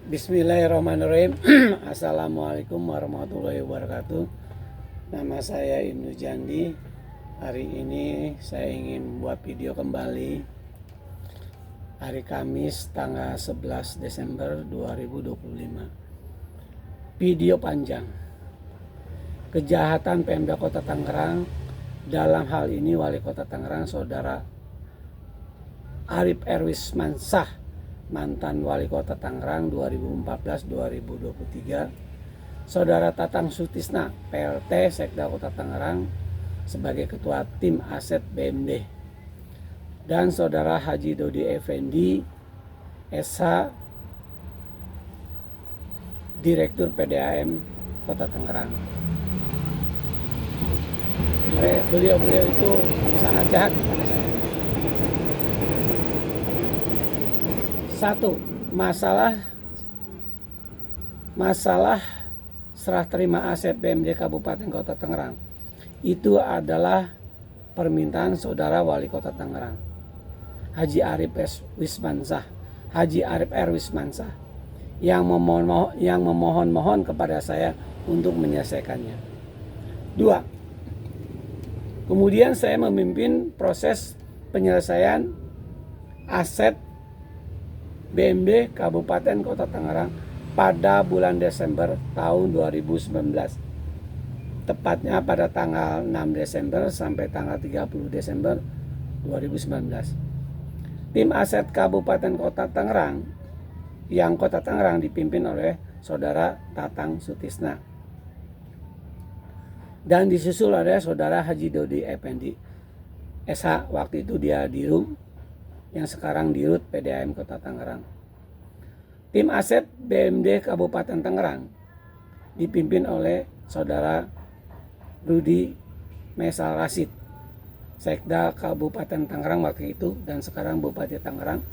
Bismillahirrahmanirrahim. Assalamualaikum warahmatullahi wabarakatuh. Nama saya Ibnu Jandi. Hari ini saya ingin membuat video kembali. Hari Kamis tanggal 11 Desember 2025. Video panjang. Kejahatan Pemda Kota Tangerang, dalam hal ini Wali Kota Tangerang Saudara Arif Erwismansah, mantan Wali Kota Tangerang 2014-2023, Saudara Tatang Sutisna, PLT Sekda Kota Tangerang sebagai Ketua Tim Aset BMD, dan Saudara Haji Dodi Effendi, SH, Direktur PDAM Kota Tangerang. Beliau itu sangat jahat kepada saya. Satu, masalah serah terima aset BMD Kabupaten Kota Tangerang itu adalah permintaan Saudara Wali Kota Tangerang Haji Arif Erwismansah yang memohon kepada saya untuk menyelesaikannya. Dua, kemudian saya memimpin proses penyelesaian aset BMD Kabupaten Kota Tangerang pada bulan Desember tahun 2019. Tepatnya pada tanggal 6 Desember sampai tanggal 30 Desember 2019. Tim aset Kabupaten Kota Tangerang yang Kota Tangerang dipimpin oleh Saudara Tatang Sutisna, dan disusul oleh Saudara Haji Dodi Effendi, SH, waktu itu dia Dirum, yang sekarang Dirut PDAM Kota Tangerang. Tim aset BMD Kabupaten Tangerang dipimpin oleh Saudara Rudi Mesal Rasid, Sekda Kabupaten Tangerang waktu itu dan sekarang Bupati Tangerang,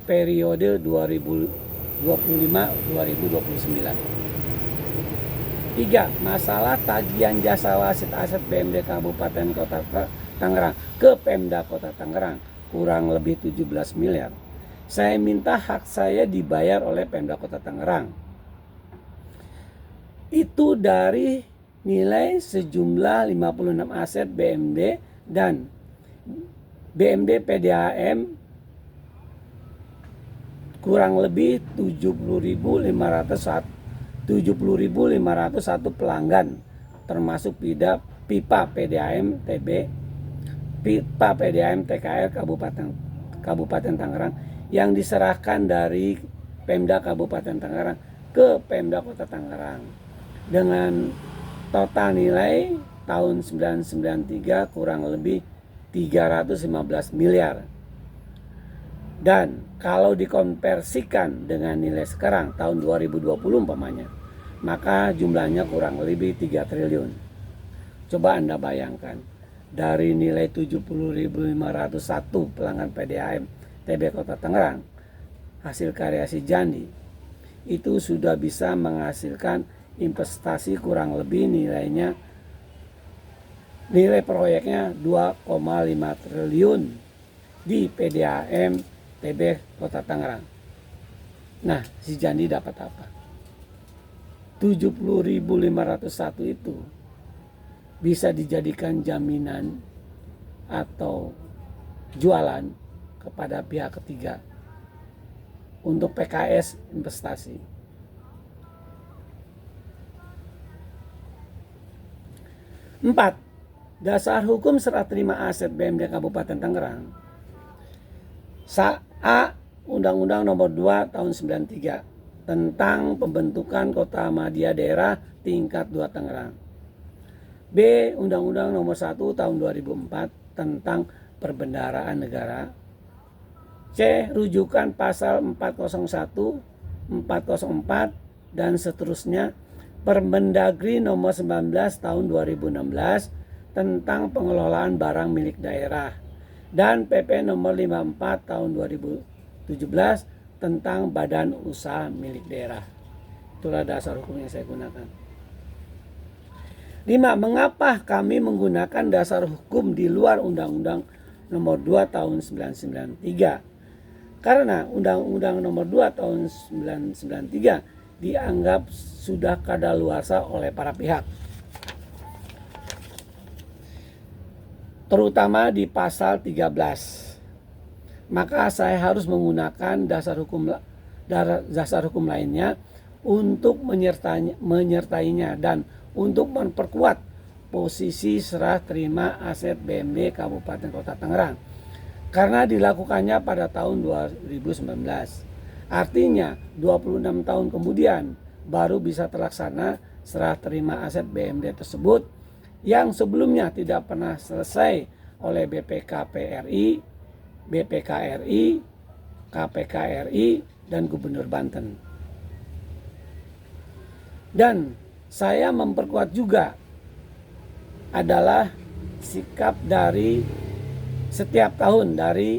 periode 2025-2029. 3. Masalah tagihan jasa wasit aset BMD Kabupaten Kota Tangerang ke Pemda Kota Tangerang kurang lebih 17 miliar. Saya minta hak saya dibayar oleh Pemda Kota Tangerang. Itu dari nilai sejumlah 56 aset BMD dan BMD PDAM kurang lebih 70.501 pelanggan, termasuk pipa PDAM TB, pipa PDAM TKR Kabupaten Tangerang yang diserahkan dari Pemda Kabupaten Tangerang ke Pemda Kota Tangerang dengan total nilai tahun 1993 kurang lebih 315 miliar. Dan kalau dikonversikan dengan nilai sekarang tahun 2020 umpamanya, maka jumlahnya kurang lebih 3 triliun. Coba Anda bayangkan, dari nilai 70.501 pelanggan PDAM TB Kota Tangerang, hasil karya si Jandi itu sudah bisa menghasilkan investasi kurang lebih nilai proyeknya 2,5 triliun di PDAM TB Kota Tangerang. Nah, si Jandi dapat apa? 70.501 itu bisa dijadikan jaminan atau jualan kepada pihak ketiga untuk PKS investasi. 4. Dasar hukum serah terima aset BMD Kabupaten Tangerang. A. Undang-Undang Nomor 2 Tahun 93 tentang pembentukan Kota Madya Daerah tingkat 2 Tangerang. B. Undang-Undang Nomor 1 Tahun 2004 tentang Perbendaharaan Negara. C. Rujukan pasal 401, 404 dan seterusnya Permendagri Nomor 19 Tahun 2016 tentang pengelolaan barang milik daerah, dan PP Nomor 54 Tahun 2017 tentang badan usaha milik daerah. Itulah dasar hukum yang saya gunakan. 5. Mengapa kami menggunakan dasar hukum di luar Undang-Undang Nomor 2 Tahun 1993? Karena Undang-Undang Nomor 2 Tahun 1993 dianggap sudah kadaluarsa oleh para pihak. Terutama di pasal 13. Maka saya harus menggunakan dasar hukum lainnya untuk menyertainya dan untuk memperkuat posisi serah terima aset BMD Kabupaten Kota Tangerang karena dilakukannya pada tahun 2019. Artinya 26 tahun kemudian baru bisa terlaksana serah terima aset BMD tersebut yang sebelumnya tidak pernah selesai oleh BPKPRI, BPKRI, KPKRI, dan Gubernur Banten. Dan saya memperkuat juga adalah sikap dari setiap tahun dari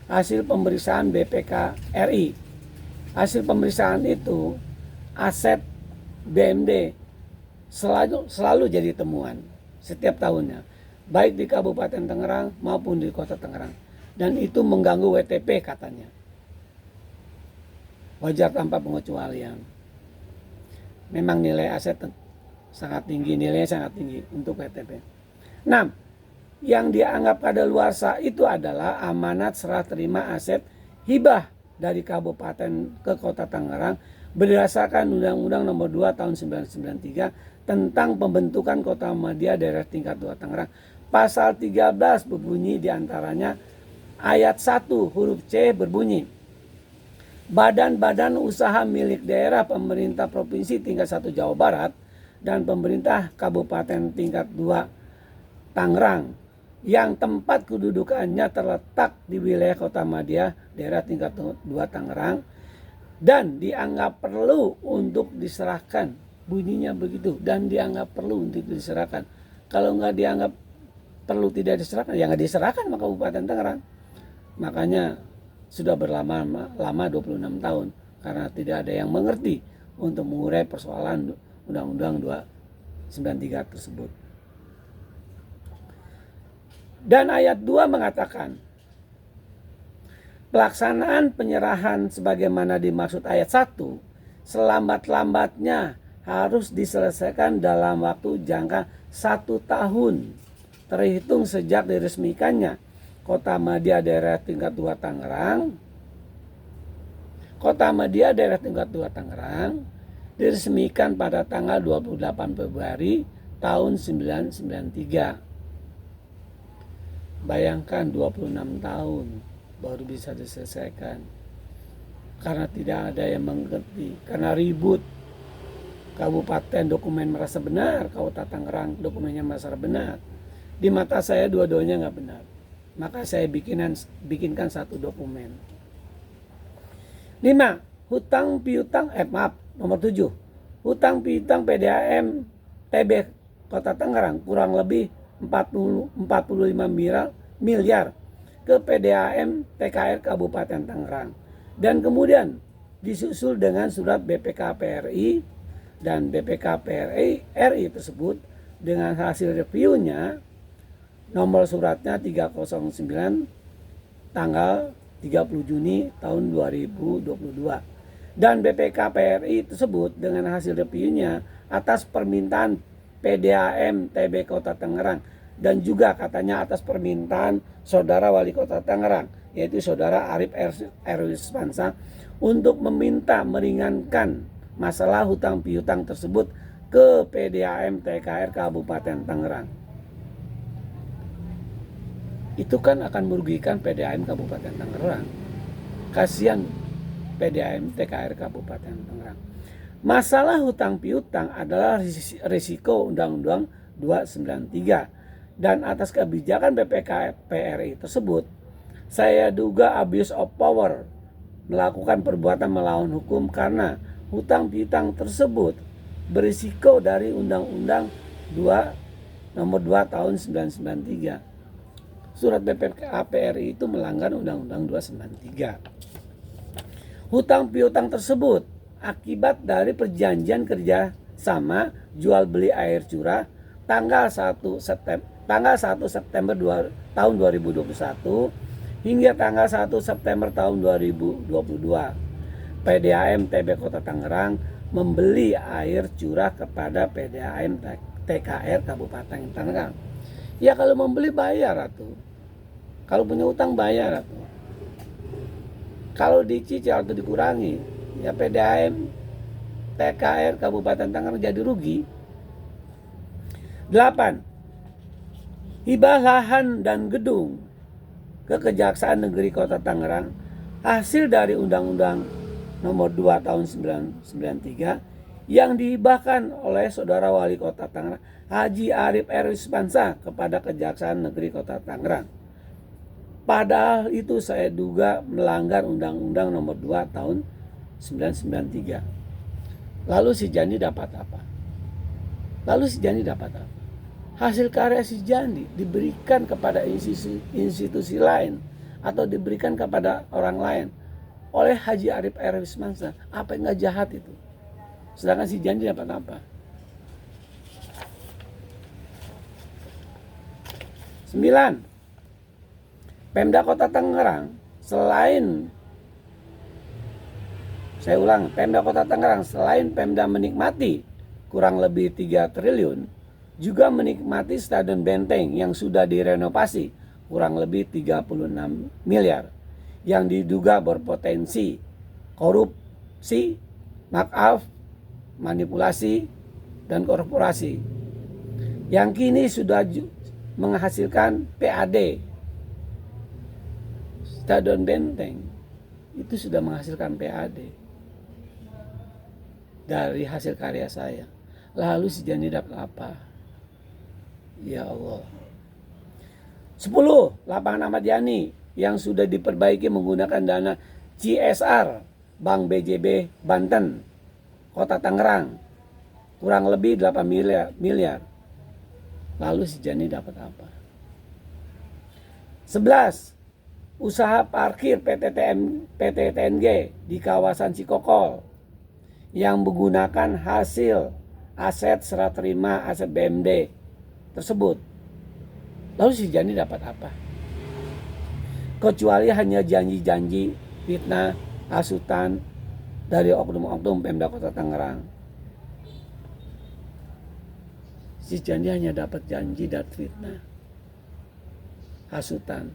hasil pemeriksaan BPKRI. Hasil pemeriksaan itu aset BMD selalu jadi temuan setiap tahunnya, baik di Kabupaten Tangerang maupun di Kota Tangerang. Dan itu mengganggu WTP katanya. Wajar tanpa pengecualian. Memang nilai aset sangat tinggi, nilainya sangat tinggi untuk WTP. 6. Yang dianggap kadaluarsa itu adalah amanat serah terima aset hibah dari Kabupaten ke Kota Tangerang berdasarkan Undang-Undang Nomor 2 Tahun 1993 tentang pembentukan Kota Madya Daerah Tingkat 2 Tangerang. Pasal 13 berbunyi diantaranya ayat 1 huruf C berbunyi, badan-badan usaha milik daerah pemerintah provinsi tingkat 1 Jawa Barat dan pemerintah Kabupaten tingkat 2 Tangerang yang tempat kedudukannya terletak di wilayah Kota Madya daerah tingkat 2 Tangerang dan dianggap perlu untuk diserahkan, bunyinya begitu, dan dianggap perlu untuk diserahkan. Kalau nggak dianggap perlu tidak diserahkan, ya nggak diserahkan sama Kabupaten Tangerang. Makanya sudah berlama 26 tahun karena tidak ada yang mengerti untuk mengurai persoalan Undang-Undang 293 tersebut. Dan ayat 2 mengatakan, pelaksanaan penyerahan sebagaimana dimaksud ayat 1 selambat-lambatnya harus diselesaikan dalam waktu jangka 1 tahun terhitung sejak diresmikannya Kota Madya Daerah Tingkat 2 Tangerang. Kota Madya Daerah Tingkat 2 Tangerang diresmikan pada tanggal 28 Februari tahun 1993. Bayangkan 26 tahun baru bisa diselesaikan. Karena tidak ada yang mengerti, karena ribut. Kabupaten dokumen merasa benar, Kota Tangerang dokumennya merasa benar. Di mata saya dua-duanya nggak benar. Maka saya bikinkan satu dokumen. 5. Hutang piutang nomor 7. Hutang piutang PDAM TB Kota Tangerang kurang lebih 45 miliar ke PDAM TKR Kabupaten Tangerang. Dan kemudian disusul dengan surat BPKPRI dan BPKPRI RI tersebut dengan hasil reviewnya nomor suratnya 309 tanggal 30 Juni tahun 2022. Dan BPKPRI tersebut dengan hasil reviewnya atas permintaan PDAM TB Kota Tangerang dan juga katanya atas permintaan Saudara Wali Kota Tangerang yaitu Saudara Arif Erwispansa untuk meminta meringankan masalah hutang piutang tersebut ke PDAM TKR Kabupaten Tangerang. Itu kan akan merugikan PDAM Kabupaten Tangerang. Kasihan PDAM TKR Kabupaten Tangerang. Masalah hutang piutang adalah risiko Undang-Undang 293 dan atas kebijakan BPKPRI tersebut saya duga abuse of power, melakukan perbuatan melawan hukum karena hutang piutang tersebut berisiko dari Undang-Undang Nomor 2 Tahun 1993. Surat BPKPRI itu melanggar Undang-Undang 293. Hutang piutang tersebut akibat dari perjanjian kerja sama jual beli air curah tanggal 1 September tahun 2021 hingga tanggal 1 September tahun 2022. PDAM TB Kota Tangerang membeli air curah kepada PDAM TKR Kabupaten Tangerang. Ya kalau membeli bayar atuh. Kalau punya utang bayar atuh. Kalau dicicil atau dikurangi, ya PDAM TKR Kabupaten Tangerang jadi rugi. 8. Hibah lahan dan gedung ke Kejaksaan Negeri Kota Tangerang hasil dari Undang-Undang Nomor 2 tahun 1993 yang dihibahkan oleh Saudara Wali Kota Tangerang Haji Arif Erwismansyah kepada Kejaksaan Negeri Kota Tangerang. Padahal itu saya duga melanggar Undang-Undang Nomor 2 tahun 1993. Lalu si Jandi dapat apa? Hasil karya si Jandi diberikan kepada institusi lain atau diberikan kepada orang lain oleh Haji Arif Erwismansyah. Apa yang nggak jahat itu? Sedangkan si Jandi dapat apa? 9. Pemda Kota Tangerang Pemda Kota Tangerang selain Pemda menikmati kurang lebih 3 triliun, juga menikmati Stadion Benteng yang sudah direnovasi kurang lebih 36 miliar yang diduga berpotensi korupsi, manipulasi, dan korporasi yang kini sudah menghasilkan PAD. Stadion Benteng itu sudah menghasilkan PAD dari hasil karya saya. Lalu si Jandi dapat apa? Ya Allah. 10. Lapangan Ahmad Yani yang sudah diperbaiki menggunakan dana CSR Bank BJB Banten Kota Tangerang kurang lebih 8 miliar. Lalu si Jani dapat apa? 11. Usaha parkir PT TNG di kawasan Cikokol yang menggunakan hasil aset serah terima aset BMD tersebut. Lalu si Jani dapat apa? Kecuali hanya janji-janji, fitnah, hasutan dari oknum-oknum Pemda Kota Tangerang. Si Jandi hanya dapat janji dan fitnah, hasutan.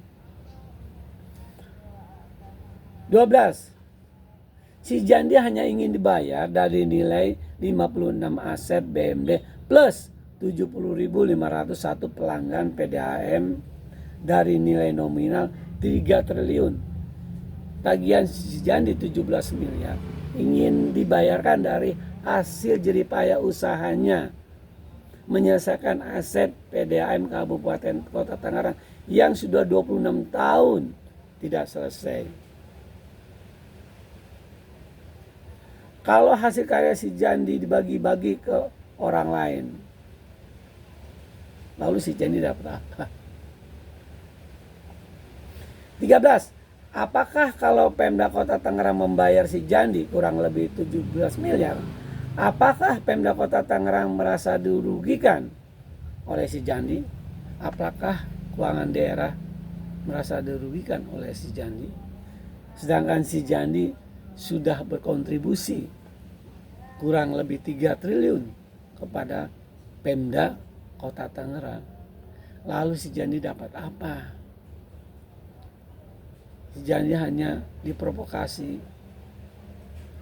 12. Si Jandi hanya ingin dibayar dari nilai 56 aset BMD plus 70.501 pelanggan PDAM dari nilai nominal 3 triliun. Tagihan si Jandi 17 miliar ingin dibayarkan dari hasil jeripaya usahanya menyelesaikan aset PDAM Kabupaten Kota Tangerang yang sudah 26 tahun tidak selesai. Kalau hasil karya si Jandi dibagi-bagi ke orang lain, lalu si Jandi dapat apa? 13. Apakah kalau Pemda Kota Tangerang membayar si Jandi kurang lebih 17 miliar, apakah Pemda Kota Tangerang merasa dirugikan oleh si Jandi? Apakah keuangan daerah merasa dirugikan oleh si Jandi? Sedangkan si Jandi sudah berkontribusi kurang lebih 3 triliun kepada Pemda Kota Tangerang. Lalu si Jandi dapat apa? Si Jandi hanya diprovokasi,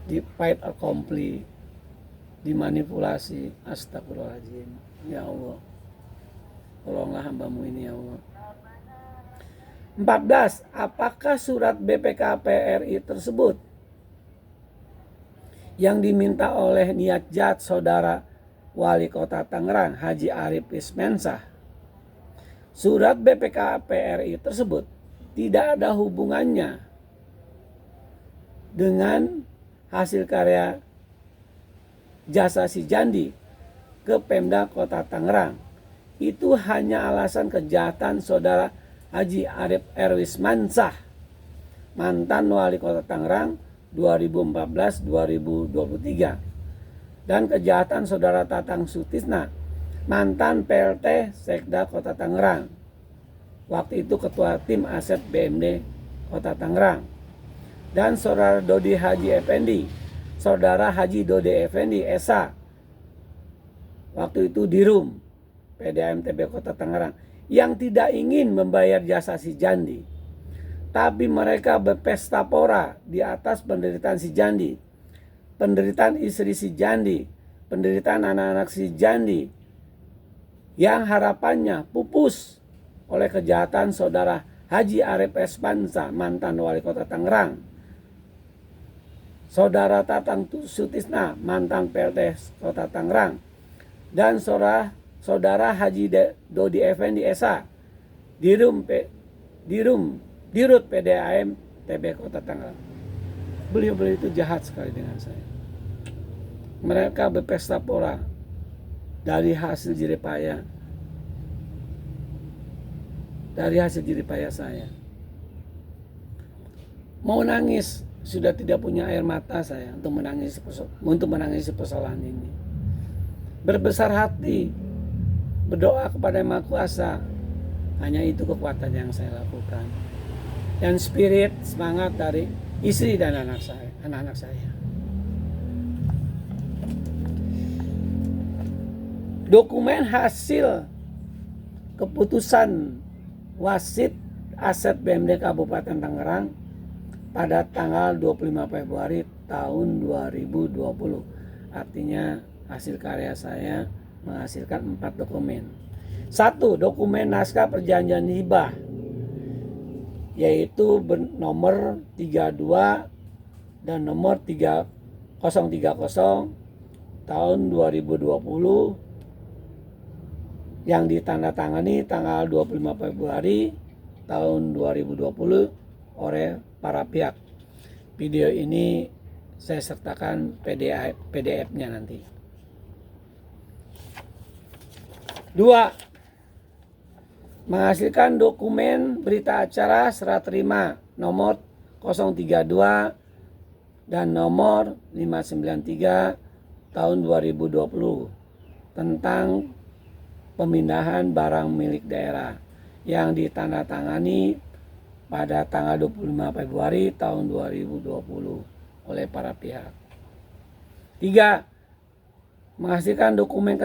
di-fight accompli, dimanipulasi. Astagfirullahaladzim. Ya Allah, tolonglah hambamu ini ya Allah. 14. Apakah surat BPKP RI tersebut yang diminta oleh niat jahat Saudara Wali Kota Tangerang Haji Arif Erwismansyah, surat BPKP RI tersebut tidak ada hubungannya dengan hasil karya jasa si Jandi ke Pemda Kota Tangerang? Itu hanya alasan kejahatan Saudara Haji Arif Erwismansyah, mantan Wali Kota Tangerang 2014-2023, dan kejahatan Saudara Tatang Sutisna, mantan PLT Sekda Kota Tangerang waktu itu Ketua Tim Aset BMD Kota Tangerang, dan Saudara Dodi Haji Effendi, Saudara Haji Dodi Effendi Esa, waktu itu Dirum PDAM TB Kota Tangerang, yang tidak ingin membayar jasa si Jandi, tapi mereka berpesta pora di atas penderitaan si Jandi, penderitaan istri si Jandi, penderitaan anak-anak si Jandi, yang harapannya pupus oleh kejahatan Saudara Haji Arif Espansa, mantan Wali Kota Tangerang, Saudara Tatang Sutisna, mantan PLT Kota Tangerang, dan Saudara Haji Dodi Effendi Esa, Dirut PDAM TB Kota Tangerang. Beliau-beliau itu jahat sekali dengan saya. Mereka berpesta pora dari hasil jeripaya saya. Mau nangis, sudah tidak punya air mata saya untuk menangis persoalan ini. Berbesar hati, berdoa kepada Yang Maha Kuasa, hanya itu kekuatan yang saya lakukan. Dan spirit, semangat dari istri dan anak-anak saya. Dokumen hasil keputusan wasit aset BMD Kabupaten Tangerang pada tanggal 25 Februari tahun 2020. Artinya hasil karya saya menghasilkan 4 dokumen. 1. Dokumen naskah perjanjian hibah, yaitu nomor 32 dan nomor 3030 tahun 2020 yang ditandatangani tanggal 25 Februari tahun 2020 oleh para pihak. Video ini saya sertakan PDF-nya nanti. 2. Menghasilkan dokumen berita acara serah terima nomor 032 dan nomor 593 tahun 2020 tentang pemindahan barang milik daerah yang ditandatangani pada tanggal 25 Februari tahun 2020 oleh para pihak. 3. Menghasilkan dokumen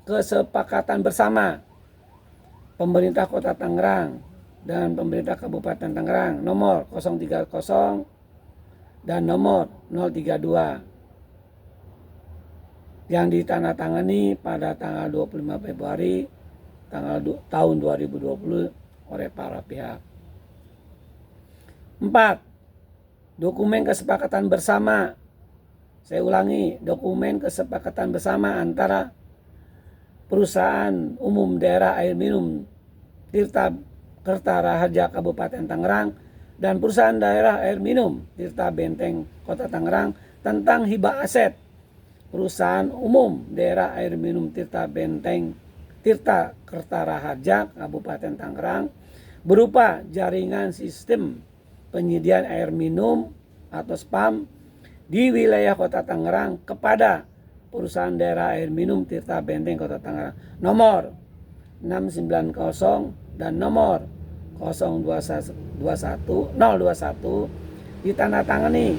kesepakatan bersama pemerintah Kota Tangerang dan pemerintah Kabupaten Tangerang nomor 030 dan nomor 032 yang ditandatangani pada tanggal 25 Februari tahun 2020 oleh para pihak. 4. Dokumen kesepakatan bersama. Saya ulangi, dokumen kesepakatan bersama antara Perusahaan Umum Daerah Air Minum Tirta Kertaraharja Kabupaten Tangerang dan Perusahaan Daerah Air Minum Tirta Benteng Kota Tangerang tentang hibah aset Perusahaan Umum Daerah Air Minum Tirta Benteng Tirta Kertaraharja Kabupaten Tangerang berupa jaringan sistem penyediaan air minum atau SPAM di wilayah Kota Tangerang kepada Perusahaan Daerah Air Minum Tirta Benteng Kota Tangerang nomor 690 dan nomor 021 ditandatangani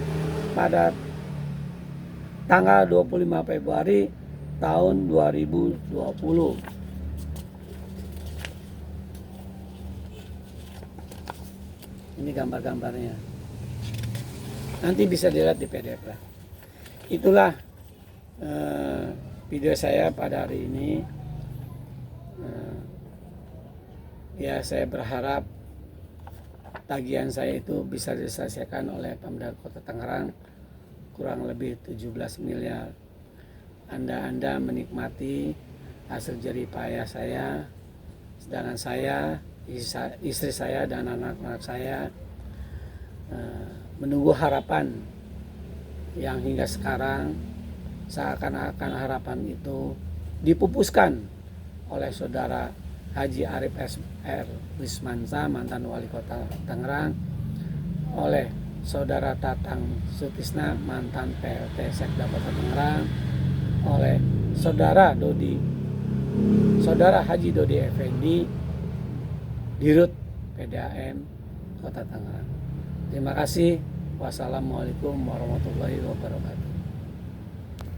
pada tanggal 25 Februari tahun 2020. Ini gambar-gambarnya. Nanti bisa dilihat di PDF lah. Itulah video saya pada hari ini. Ya, saya berharap tagihan saya itu bisa diselesaikan oleh Pemda Kota Tangerang, kurang lebih 17 miliar. Anda menikmati hasil jerih payah saya, sedangkan saya, istri saya dan anak-anak saya menunggu harapan yang hingga sekarang seakan-akan harapan itu dipupuskan oleh Saudara Haji Arif R. Wismansa, mantan Wali Kota Tangerang, oleh Saudara Tatang Sutisna, mantan PLT Sekda Kota Tangerang, oleh Saudara Haji Dodi Effendi, Dirut PDAM Kota Tangerang. Terima kasih. Wassalamualaikum warahmatullahi wabarakatuh.